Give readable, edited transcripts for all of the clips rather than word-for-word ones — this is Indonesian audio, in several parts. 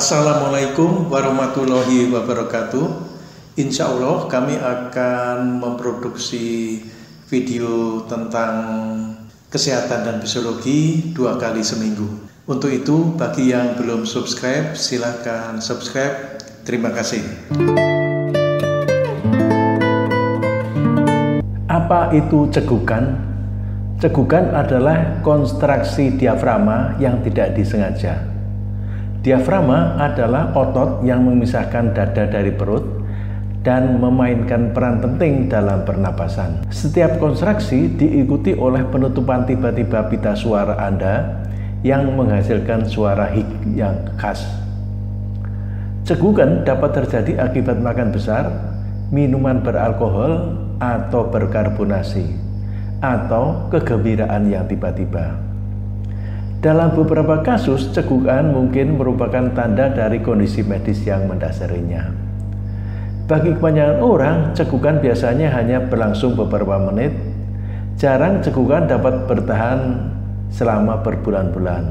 Assalamualaikum warahmatullahi wabarakatuh. Insya Allah kami akan memproduksi video tentang kesehatan dan fisiologi 2 kali seminggu. Untuk itu, bagi yang belum subscribe, silahkan subscribe. Terima kasih. Apa itu cegukan? Cegukan adalah kontraksi diafragma yang tidak disengaja. Diafragma adalah otot yang memisahkan dada dari perut dan memainkan peran penting dalam pernapasan. Setiap kontraksi diikuti oleh penutupan tiba-tiba pita suara Anda yang menghasilkan suara hik yang khas. Cegukan dapat terjadi akibat makan besar, minuman beralkohol atau berkarbonasi, atau kegembiraan yang tiba-tiba. Dalam beberapa kasus, cegukan mungkin merupakan tanda dari kondisi medis yang mendasarinya. Bagi kebanyakan orang, cegukan biasanya hanya berlangsung beberapa menit. Jarang cegukan dapat bertahan selama berbulan-bulan.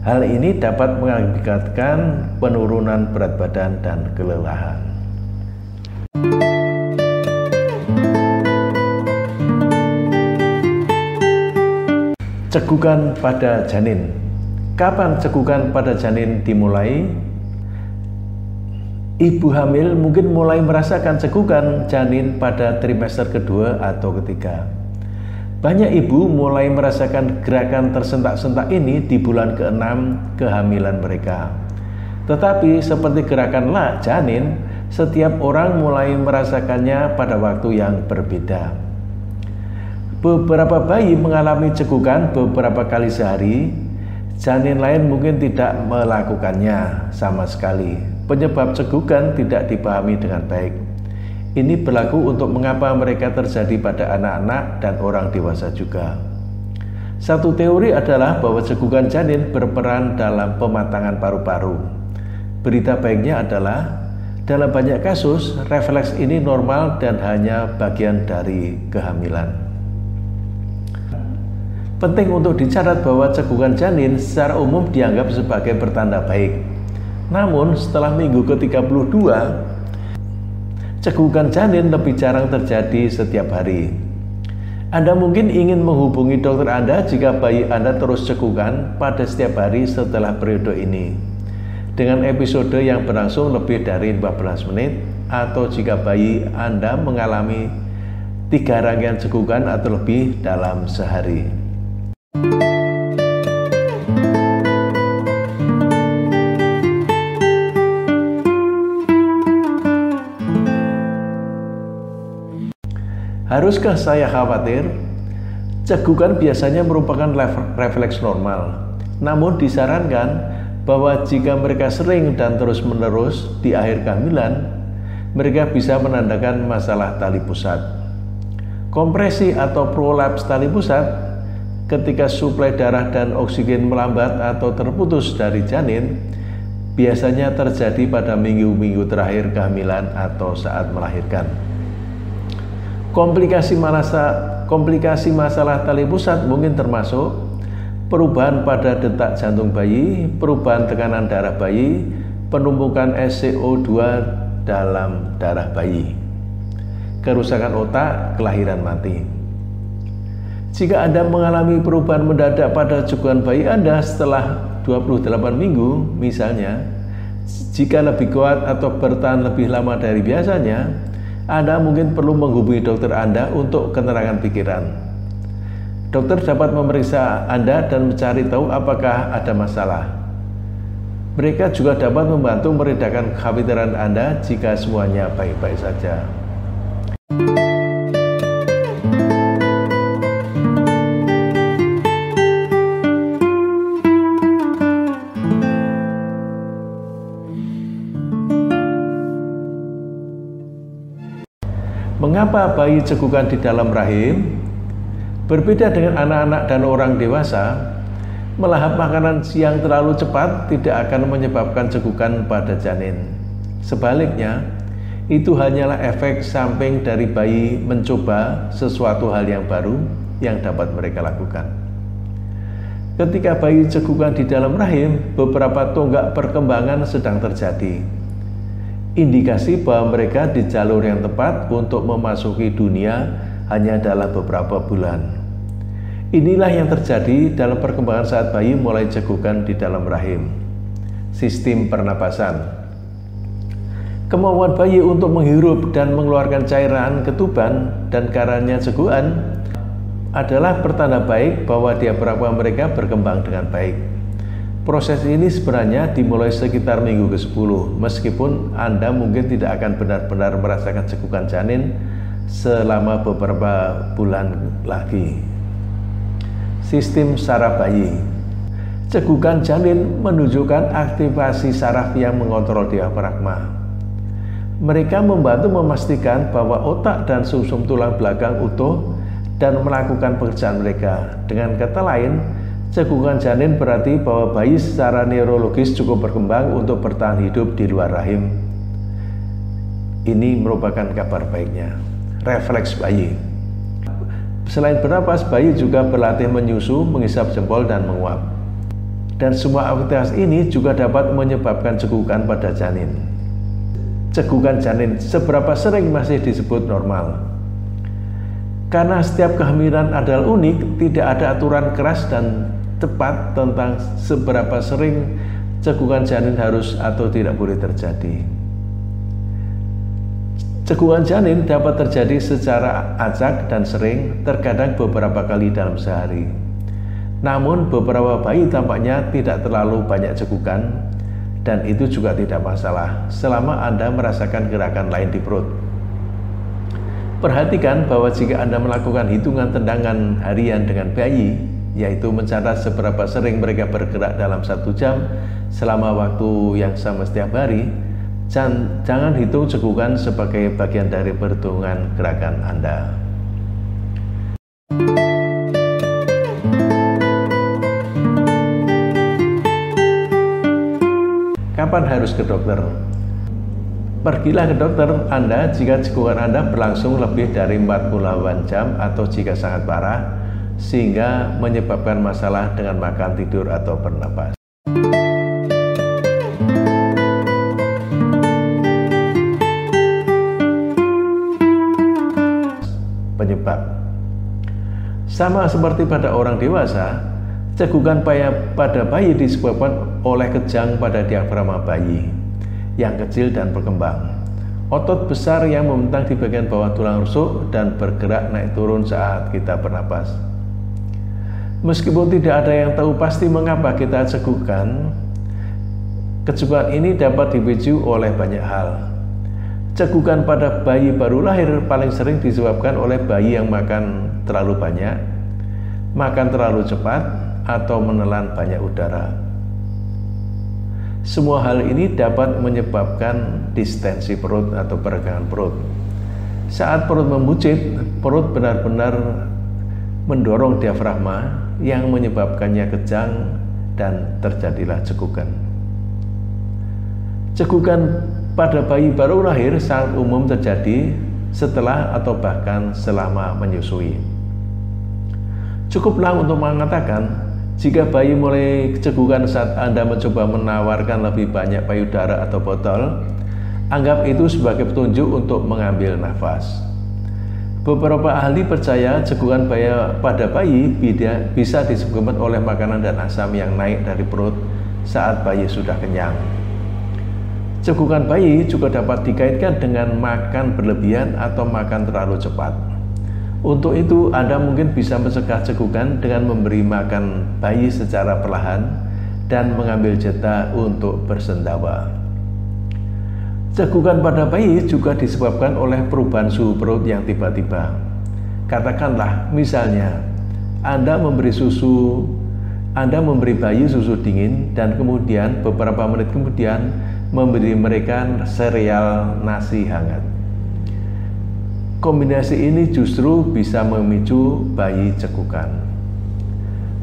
Hal ini dapat mengakibatkan penurunan berat badan dan kelelahan. Cegukan pada janin. Kapan cegukan pada janin dimulai? Ibu hamil mungkin mulai merasakan cegukan janin pada trimester kedua atau ketiga. Banyak ibu mulai merasakan gerakan tersentak-sentak ini di bulan ke-6 kehamilan mereka. Tetapi seperti gerakan janin, setiap orang mulai merasakannya pada waktu yang berbeda. Beberapa bayi mengalami cegukan beberapa kali sehari, janin lain mungkin tidak melakukannya sama sekali. Penyebab cegukan tidak dipahami dengan baik. Ini berlaku untuk mengapa mereka terjadi pada anak-anak dan orang dewasa juga. Satu teori adalah bahwa cegukan janin berperan dalam pematangan paru-paru. Berita baiknya adalah, dalam banyak kasus, refleks ini normal dan hanya bagian dari kehamilan. Penting untuk dicatat bahwa cegukan janin secara umum dianggap sebagai pertanda baik. Namun setelah minggu ke-32, cegukan janin lebih jarang terjadi setiap hari. Anda mungkin ingin menghubungi dokter Anda jika bayi Anda terus cegukan pada setiap hari setelah periode ini, dengan episode yang berlangsung lebih dari 15 menit, atau jika bayi Anda mengalami 3 rangkaian cegukan atau lebih dalam sehari. Haruskah saya khawatir? Cegukan biasanya merupakan refleks normal. Namun disarankan bahwa jika mereka sering dan terus-menerus di akhir kehamilan, mereka bisa menandakan masalah tali pusat. Kompresi atau prolaps tali pusat, ketika suplai darah dan oksigen melambat atau terputus dari janin, biasanya terjadi pada minggu-minggu terakhir kehamilan atau saat melahirkan. Komplikasi masalah tali pusat mungkin termasuk perubahan pada detak jantung bayi, perubahan tekanan darah bayi, penumpukan SCO2 dalam darah bayi, kerusakan otak, kelahiran mati. Jika Anda mengalami perubahan mendadak pada cegukan bayi Anda setelah 28 minggu, misalnya, jika lebih kuat atau bertahan lebih lama dari biasanya, Anda mungkin perlu menghubungi dokter Anda untuk keterangan pikiran. Dokter dapat memeriksa Anda dan mencari tahu apakah ada masalah. Mereka juga dapat membantu meredakan kekhawatiran Anda jika semuanya baik-baik saja. Mengapa bayi cegukan di dalam rahim? Berbeda dengan anak-anak dan orang dewasa, melahap makanan siang terlalu cepat tidak akan menyebabkan cegukan pada janin. Sebaliknya, itu hanyalah efek samping dari bayi mencoba sesuatu hal yang baru yang dapat mereka lakukan. Ketika bayi cegukan di dalam rahim, beberapa tonggak perkembangan sedang terjadi. Indikasi bahwa mereka di jalur yang tepat untuk memasuki dunia hanya dalam beberapa bulan. Inilah yang terjadi dalam perkembangan saat bayi mulai cegukan di dalam rahim. Sistem pernapasan. Kemampuan bayi untuk menghirup dan mengeluarkan cairan ketuban dan karena cegukan adalah pertanda baik bahwa diafragma mereka berkembang dengan baik. Proses ini sebenarnya dimulai sekitar minggu ke-10, meskipun Anda mungkin tidak akan benar-benar merasakan cegukan janin selama beberapa bulan lagi. Sistem saraf bayi. Cegukan janin menunjukkan aktivasi saraf yang mengontrol diafragma. Mereka membantu memastikan bahwa otak dan sumsum tulang belakang utuh dan melakukan pekerjaan mereka. Dengan kata lain, cegukan janin berarti bahwa bayi secara neurologis cukup berkembang untuk bertahan hidup di luar rahim. Ini merupakan kabar baiknya. Refleks bayi. Selain bernapas, bayi juga berlatih menyusu, menghisap jempol, dan menguap. Dan semua aktivitas ini juga dapat menyebabkan cegukan pada janin. Cegukan janin seberapa sering masih disebut normal? Karena setiap kehamilan adalah unik, tidak ada aturan keras dan tepat tentang seberapa sering cegukan janin harus atau tidak boleh terjadi. Cegukan janin dapat terjadi secara acak dan sering, terkadang beberapa kali dalam sehari. Namun beberapa bayi tampaknya tidak terlalu banyak cegukan, dan itu juga tidak masalah selama Anda merasakan gerakan lain di perut. Perhatikan bahwa jika Anda melakukan hitungan tendangan harian dengan bayi, yaitu mencatat seberapa sering mereka bergerak dalam 1 jam selama waktu yang sama setiap hari, jangan hitung cegukan sebagai bagian dari perhitungan gerakan Anda. Kapan harus ke dokter? Pergilah ke dokter Anda jika cegukan Anda berlangsung lebih dari 48 jam atau jika sangat parah, sehingga menyebabkan masalah dengan makan, tidur, atau bernapas. Penyebab. Sama seperti pada orang dewasa, cegukan pada bayi disebabkan oleh kejang pada diafragma bayi yang kecil dan berkembang. Otot besar yang membentang di bagian bawah tulang rusuk dan bergerak naik turun saat kita bernapas. Meskipun tidak ada yang tahu pasti mengapa kita cegukan, kecegukan ini dapat dipicu oleh banyak hal. Cegukan pada bayi baru lahir paling sering disebabkan oleh bayi yang makan terlalu banyak, makan terlalu cepat, atau menelan banyak udara. Semua hal ini dapat menyebabkan distensi perut atau peregangan perut. Saat perut membuncit, perut benar-benar mendorong diafragma yang menyebabkannya kejang dan terjadilah cegukan. Cegukan pada bayi baru lahir sangat umum terjadi setelah atau bahkan selama menyusui. Cukuplah untuk mengatakan, jika bayi mulai cegukan saat Anda mencoba menawarkan lebih banyak payudara atau botol, anggap itu sebagai petunjuk untuk mengambil nafas. Beberapa ahli percaya cegukan pada bayi bisa disebabkan oleh makanan dan asam yang naik dari perut saat bayi sudah kenyang. Cegukan bayi juga dapat dikaitkan dengan makan berlebihan atau makan terlalu cepat. Untuk itu, Anda mungkin bisa mencegah cegukan dengan memberi makan bayi secara perlahan dan mengambil jeda untuk bersendawa. Cegukan pada bayi juga disebabkan oleh perubahan suhu perut yang tiba-tiba. Katakanlah, misalnya, Anda memberi bayi susu dingin dan kemudian beberapa menit kemudian memberi mereka sereal nasi hangat. Kombinasi ini justru bisa memicu bayi cegukan.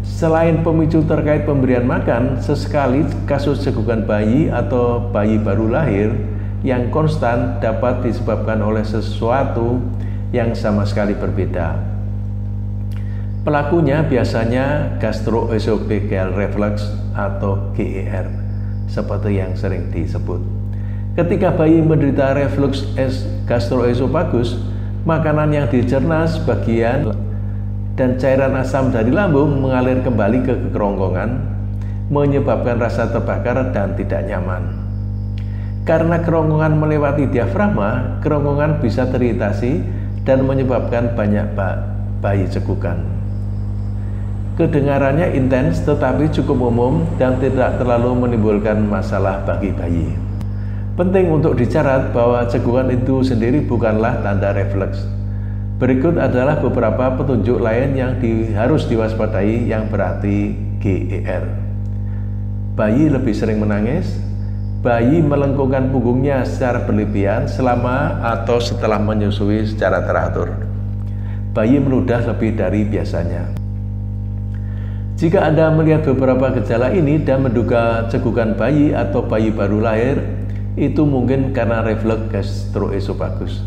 Selain pemicu terkait pemberian makan, sesekali kasus cegukan bayi atau bayi baru lahir yang konstan dapat disebabkan oleh sesuatu yang sama sekali berbeda. Pelakunya biasanya gastroesophageal reflux atau GER, seperti yang sering disebut. Ketika bayi menderita reflux gastroesophagus, makanan yang dicerna sebagian dan cairan asam dari lambung mengalir kembali ke kerongkongan, menyebabkan rasa terbakar dan tidak nyaman. Karena kerongkongan melewati diafragma, kerongkongan bisa teriritasi dan menyebabkan banyak bayi cekukan. Kedengarannya intens tetapi cukup umum dan tidak terlalu menimbulkan masalah bagi bayi. Penting untuk dicatat bahwa cekukan itu sendiri bukanlah tanda refleks. Berikut adalah beberapa petunjuk lain yang harus diwaspadai yang berarti GER. Bayi lebih sering menangis. Bayi melengkungkan punggungnya secara berlebihan selama atau setelah menyusui secara teratur. Bayi meludah lebih dari biasanya. Jika Anda melihat beberapa gejala ini dan menduga cekukan bayi atau bayi baru lahir, itu mungkin karena reflux gastroesophagus.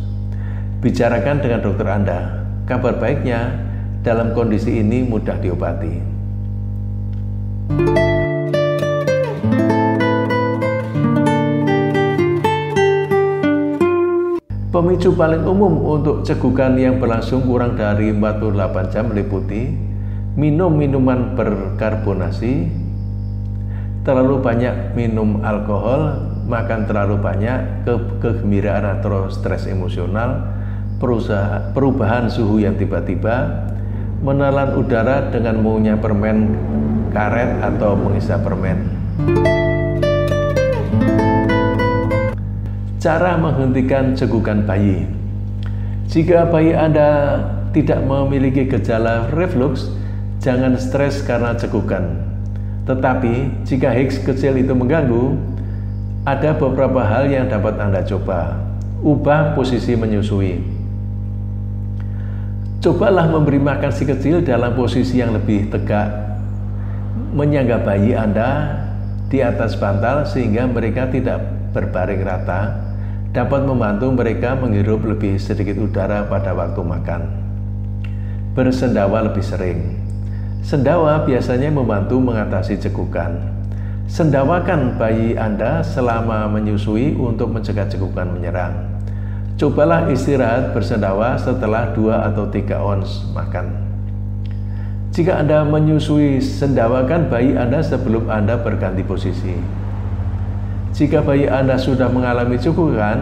Bicarakan dengan dokter Anda. Kabar baiknya, dalam kondisi ini mudah diobati. Pemicu paling umum untuk cekukan yang berlangsung kurang dari 48 jam meliputi minum minuman berkarbonasi, terlalu banyak minum alkohol, makan terlalu banyak, kegembiraan atau stres emosional, perubahan suhu yang tiba-tiba, menelan udara dengan mengunyah permen karet atau mengisap permen. Cara menghentikan cekukan bayi. Jika bayi Anda tidak memiliki gejala reflux, jangan stres karena cekukan. Tetapi, jika Higgs kecil itu mengganggu, ada beberapa hal yang dapat Anda coba. Ubah posisi menyusui. Cobalah memberi makan si kecil dalam posisi yang lebih tegak. Menyangga bayi Anda di atas bantal sehingga mereka tidak berbaring rata, dapat membantu mereka menghirup lebih sedikit udara pada waktu makan. Bersendawa lebih sering. Sendawa biasanya membantu mengatasi cekukan. Sendawakan bayi Anda selama menyusui untuk mencegah cekukan menyerang. Cobalah istirahat bersendawa setelah 2 atau 3 ons makan. Jika Anda menyusui, sendawakan bayi Anda sebelum Anda berganti posisi. Jika bayi Anda sudah mengalami cekukan,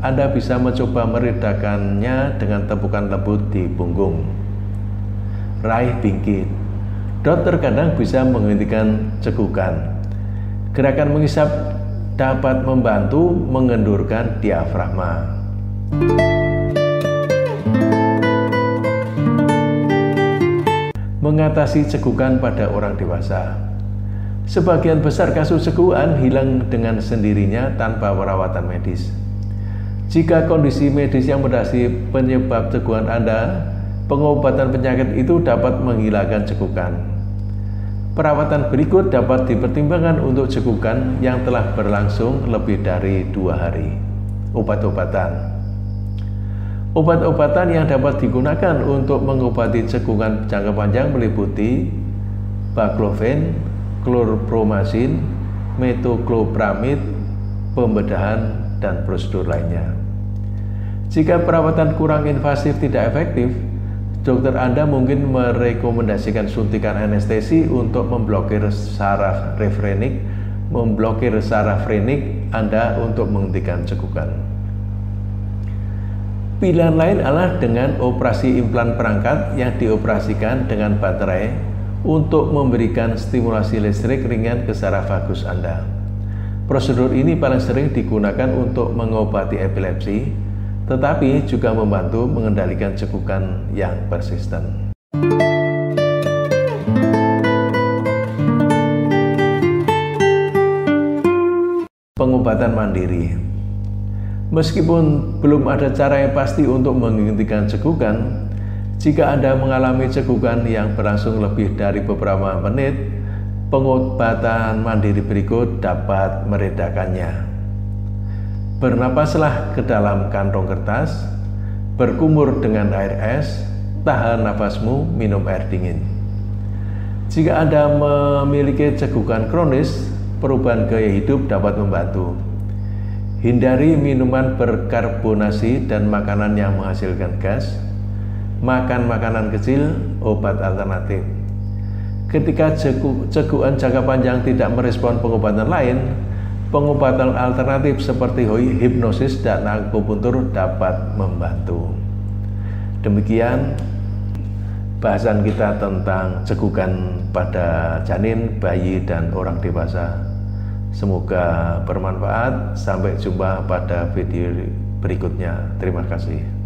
Anda bisa mencoba meredakannya dengan tepukan lembut di punggung. Raih bingkit. Dokter kadang bisa menghentikan cekukan. Gerakan mengisap dapat membantu mengendurkan diafragma. Mengatasi cekukan pada orang dewasa. Sebagian besar kasus cekukan hilang dengan sendirinya tanpa perawatan medis. Jika kondisi medis yang mendasari penyebab cekukan Anda, pengobatan penyakit itu dapat menghilangkan cekukan. Perawatan berikut dapat dipertimbangkan untuk cekukan yang telah berlangsung lebih dari 2 hari. Obat-obatan. Obat-obatan yang dapat digunakan untuk mengobati cekukan jangka panjang meliputi baclofen, klorpromazin, metoclopramid, pembedahan, dan prosedur lainnya. Jika perawatan kurang invasif tidak efektif, dokter Anda mungkin merekomendasikan suntikan anestesi untuk memblokir saraf refrenik, Anda untuk menghentikan cekukan. Pilihan lain adalah dengan operasi implan perangkat yang dioperasikan dengan baterai untuk memberikan stimulasi listrik ringan ke saraf vagus Anda. Prosedur ini paling sering digunakan untuk mengobati epilepsi, tetapi juga membantu mengendalikan cekukan yang persisten. Pengobatan mandiri. Meskipun belum ada cara yang pasti untuk menghentikan cekukan, jika Anda mengalami cekukan yang berlangsung lebih dari beberapa menit, pengobatan mandiri berikut dapat meredakannya. Bernapaslah ke dalam kantong kertas, berkumur dengan air es, tahan nafasmu, minum air dingin. Jika Anda memiliki cegukan kronis, perubahan gaya hidup dapat membantu. Hindari minuman berkarbonasi dan makanan yang menghasilkan gas. Makan makanan kecil, obat alternatif. Ketika cegukan jangka panjang tidak merespon pengobatan lain, pengobatan alternatif seperti hipnosis dan akupuntur dapat membantu. Demikian bahasan kita tentang cegukan pada janin, bayi, dan orang dewasa. Semoga bermanfaat. Sampai jumpa pada video berikutnya. Terima kasih.